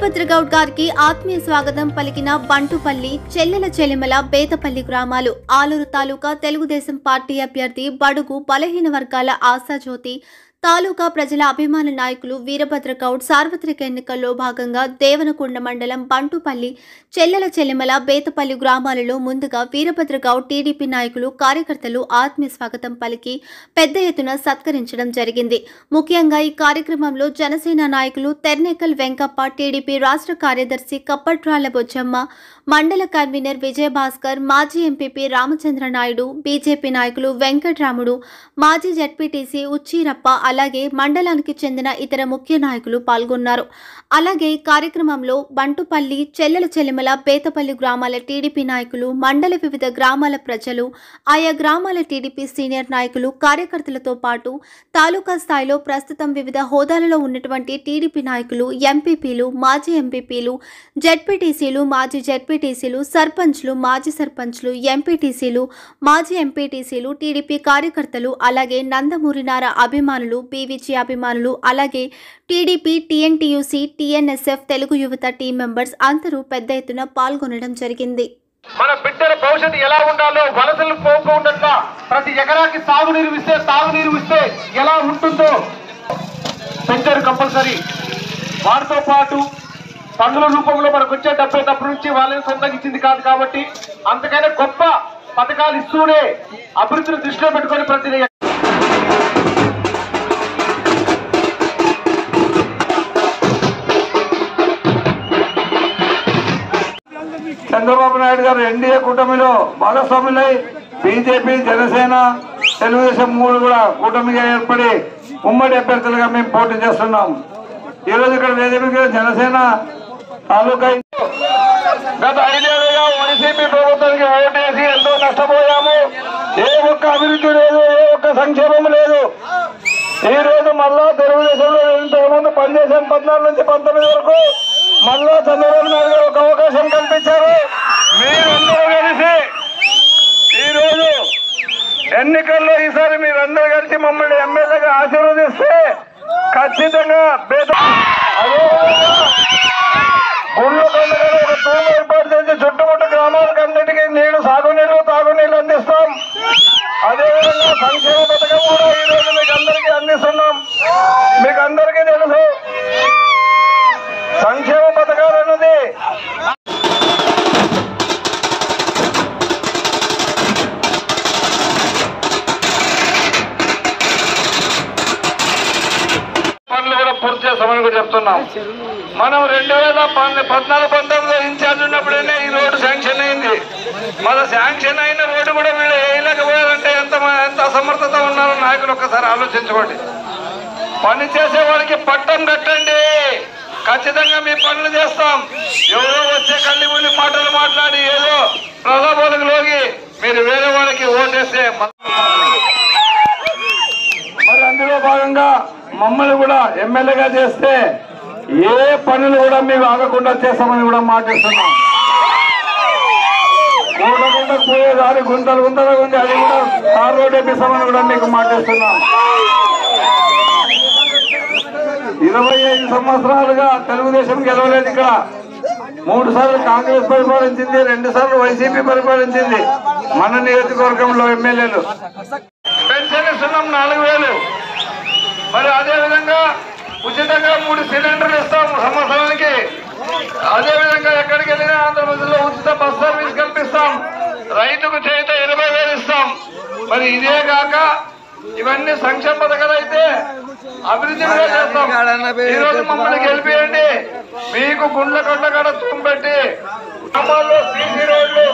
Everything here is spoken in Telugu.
వీరభద్రగౌడ్ గారికి ఆత్మీయ స్వాగతం పలికిన బంటుపల్లి, చెల్లెల చెలిమల, బేతపల్లి గ్రామాలు. ఆలూరు తాలూకా తెలుగుదేశం పార్టీ అభ్యర్థి, బడుగు బలహీన వర్గాల ఆశాజ్యోతి, తాలూకా ప్రజల అభిమాన నాయకులు వీరభద్రగౌడ్ సార్వత్రిక ఎన్నికల్లో భాగంగా దేవనకొండ మండలం బంటుపల్లి, చెల్లెల చెలిమల, బేతపల్లి గ్రామాలలో ముందుగా వీరభద్రగౌడ్ టీడీపీ నాయకులు, కార్యకర్తలు ఆత్మీయ స్వాగతం పలికి పెద్ద ఎత్తున సత్కరించడం జరిగింది. ముఖ్యంగా ఈ కార్యక్రమంలో జనసేన నాయకులు తెర్నేకల్ వెంకప్ప, టీడీపీ రాష్ట్ర కార్యదర్శి కప్పట్రాళ్ల బొజ్జమ్మ, మండల కన్వీనర్ విజయభాస్కర్, మాజీ ఎంపీపీ రామచంద్ర నాయుడు, బీజేపీ నాయకులు వెంకట్రాముడు, మాజీ జడ్పీటీసీ ఉచ్చీరప్ప, అలాగే మండలానికి చెందిన ఇతర ముఖ్య నాయకులు పాల్గొన్నారు. అలాగే ఈ కార్యక్రమంలో బంటుపల్లి, చెల్లెల చెలిమల, బేతపల్లి గ్రామాల టీడీపీ నాయకులు, మండల వివిధ గ్రామాల ప్రజలు, ఆయా గ్రామాల టీడీపీ సీనియర్ నాయకులు, కార్యకర్తలతో పాటు తాలూకా స్థాయిలో ప్రస్తుతం వివిధ హోదాలలో ఉన్నటువంటి టీడీపీ నాయకులు, ఎంపీపీలు, మాజీ ఎంపీపీలు, జడ్పీటీసీలు, మాజీ జడ్పీటీసీలు, సర్పంచ్లు, మాజీ సర్పంచ్లు, ఎంపీటీసీలు, మాజీ ఎంపీటీసీలు, టీడీపీ కార్యకర్తలు, అలాగే నందమూరి నార అభిమానులు, పీవీజీ అభిమానులు, అలాగే టీడీపీ, టీఎన్టీయూసీ, టీఎన్ఎస్ఎఫ్ తెలుగు యువత టీం మెంబర్స్ అందరూ పెద్ద ఎత్తున పాల్గొనడం జరిగింది. మన బిడ్డల భవిష్యత్తు ఎలా ఉండాలో, వలసలు పోకుండా ప్రతి ఎకరాకి తాగునీరు ఇస్తే ఎలా ఉంటుందో పెంచారు కంపల్సరీ. వాటితో పాటు పన్నుల రూపంలో మనకు వచ్చే డబ్బే తప్పు నుంచి వాళ్ళని సొంతంగా ఇచ్చింది కాదు కాబట్టి అంతకైనా గొప్ప పథకాలు ఇస్తూనే అభివృద్ధిని దృష్టిలో పెట్టుకొని ప్రతి చంద్రబాబు నాయుడు గారు ఎన్డీఏ కూటమిలో భాగస్వాములై బీజేపీ, జనసేన, తెలుగుదేశం మూడు కూడా కూటమిగా ఏర్పడి ఉమ్మడి అభ్యర్థులుగా మేము పోటీ చేస్తున్నాం. ఈరోజు ఇక్కడ వేదికగా జనసేన తాలూకా గత 5 ఏళ్లుగా వైసీపీ ప్రభుత్వానికి ఓటేసి ఎంతో నష్టపోయాము. ఏ ఒక్క అభివృద్ధి లేదు, ఏ ఒక్క సంక్షేమం లేదు. ఈ రోజు మళ్ళా తెలుగుదేశంలో ఇంతకుముందు పనిచేసాం 14 నుంచి 19 వరకు. మళ్ళా చంద్రబాబు నాయుడు గారు ఒక అవకాశం కల్పించారు. మీరందరూ కలిసి ఈరోజు ఎన్నికల్లో ఈసారి మీరందరూ కలిసి మమ్మల్ని ఎమ్మెల్యేగా ఆశీర్వదిస్తే ఖచ్చితంగా గుళ్ళకొండ ఒక తూము ఏర్పాటు చేసి చుట్టుముట్టు గ్రామాలకు అన్నిటికీ తాగునీళ్లు అందిస్తాం. అదేవిధంగా సంక్షేమ పథకం కూడా ఈరోజు మీకు అందరికీ అందిస్తున్నాం. మీకు అందరికీ తెలుసు సంక్షేమ పథకాలు అన్నది పనులు కూడా పూర్తి చేస్తామని కూడా చెప్తున్నాం. మనం 2014-19 ఇన్ఛార్జ్ ఉన్నప్పుడైనా ఈ రోడ్డు శాంక్షన్ అయింది. మన శాంక్షన్ అయిన రోడ్డు కూడా వీళ్ళు వేయలేకపోయారంటే ఎంత అసమర్థత ఉన్నారో నాయకులు ఒక్కసారి ఆలోచించుకోండి. పని చేసేవాడికి పట్టం కట్టండి, ఖచ్చితంగా మీ పనులు చేస్తాం. ఎవరో వచ్చే కల్లిబుల్లి మాటలు మాట్లాడి ఏదో ప్రలోభాలకు లోగి మీరు వేరే వాళ్ళకి ఓటేస్తే మరి అందులో భాగంగా మమ్మల్ని కూడా ఎమ్మెల్యేగా చేస్తే ఏ పనులు కూడా మేము ఆగకుండా చేస్తామని కూడా మాటిస్తున్నాం. కూడకుండా పోయేదారి గుంతలు ఉంది, అది కూడా తార్ రోడ్ వేపిస్తామని కూడా మీకు మాటిస్తున్నాం. 25 సంవత్సరాలుగా తెలుగుదేశం గెలవలేదు. ఇక్కడ 3 సార్లు కాంగ్రెస్ పరిపాలించింది, 2 సార్లు వైసీపీ పరిపాలించింది. మన నియోజకవర్గంలో ఎమ్మెల్యేలు పెన్షన్ ఇస్తున్నాం 4000. మరి అదేవిధంగా ఉచితంగా 3 సిలిండర్లు ఇస్తాం సంవత్సరానికి. అదేవిధంగా ఎక్కడికి వెళ్ళినా ఆంధ్రప్రదేశ్లో ఉచిత బస్ సర్వీస్ కల్పిస్తాం. రైతుకు చేత 20,000 ఇస్తాం. మరి ఇదే కాక ఇవన్నీ సంక్షేమ పథకాలు అయితే అభివృద్ధి కూడా చేస్తాం. ఈరోజు మమ్మల్ని గెలిపియండి. మీకు గుండ్ల కొండ కాడ తూంపెట్టి గ్రామాల్లో సీసీ రోడ్లు